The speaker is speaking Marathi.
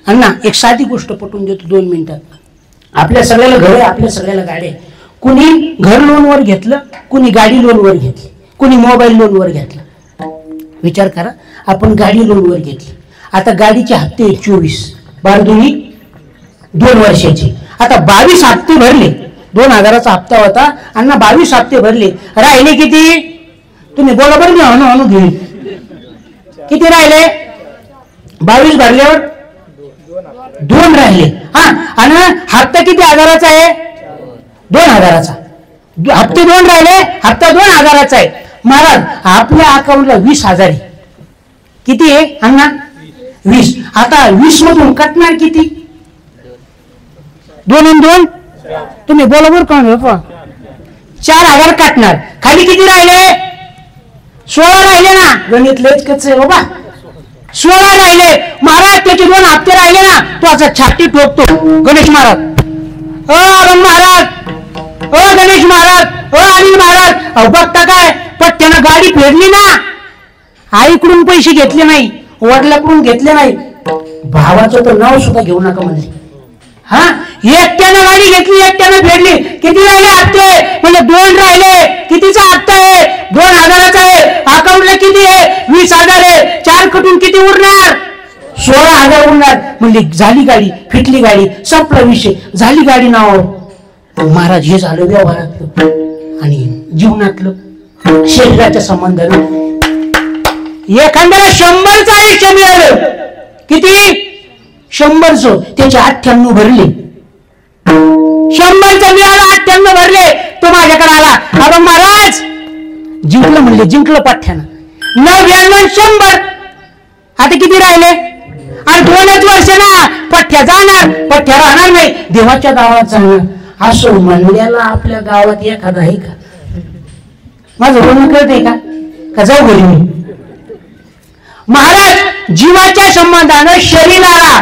अण्णा एक साधी गोष्ट पटवून देतो 2 मिनिटात. आपल्या सगळ्याला घर आहे, आपल्या सगळ्याला गाडी आहे. कुणी घर लोनवर घेतलं, कुणी गाडी लोनवर घेतली, कुणी मोबाईल लोनवर घेतला. विचार करा, आपण गाडी लोनवर घेतली. आता गाडीचे हप्ते 24, 12 वर्षाचे. आता 22 हप्ते भरले. 2000चा हप्ता होता अण्णा, 22 हप्ते भरले. राहिले किती? तुम्ही बोला बरं, मी हणू घेईन. किती राहिले? 22 भरल्यावर 2 राहिले. हा, आणि हप्ता किती हजाराचा आहे? 2000चा. हप्ते 2 राहिले, हप्ता 2000चा आहे. महाराज आपल्या अकाउंटला 20,000 आहे. किती आहे अण्णा? 20. आता 20 मधून कटणार किती? 2 आणि 2 तुम्ही बोला बरं का? 4,000 कटणार. खाली किती राहिले? 16 राहिले ना. गणित लयच कच्चं आहे बाबा. 16 राहिले. महाराज त्याचे 2 हप्ते राहिले ना, तो असा छाती ठोकतो. गणेश महाराज, ओ अरुण महाराज, ओ गणेश महाराज, ओ अनिल महाराज, अहो बघता काय पट्ट्यानं गाडी फेडली ना. आईकडून पैसे घेतले नाही, वडिलाकडून घेतले नाही, भावाचं तर नाव सुद्धा घेऊ नका म्हणजे. हा, एकट्यानं गाडी घेतली, एकट्यानं फेडली. किती राहिले हप्ते? म्हणजे 2 राहिले. कितीचा हप्ता आहे? 2000चा आहे. अकाउंटला किती आहे? 20,000 आहे. 4 कटून किती उरणार? 16,000 उरणार. म्हणजे झाली गाडी, फिटली गाडी, संपला विषय, झाली गाडी नावावर. महाराज हे झालं व्यवहारातलं आणि जीवनातलं, शरीराच्या संबंधानं. एखाद्याला 100चं आयुष्य मिळालं. किती? 100चं. त्याचे 98 भरले. 100चं मिळालं, 98 भरले. तो माझ्याकडे आला, अरे महाराज जिंकलं म्हणले, जिंकलं पाठ्यानं. 99 100. आता किती राहिले? आणि 2च वर्ष ना, पठ्ठ्या जाणार, पठ्ठ्या राहणार नाही, देवाच्या गावात जाणार. असं म्हणल्याला आपल्या गावात एखादा आहे का? माझं बोलणं कळतंय का? जाऊ घरी मी. महाराज जीवाच्या संबंधानं शरीराला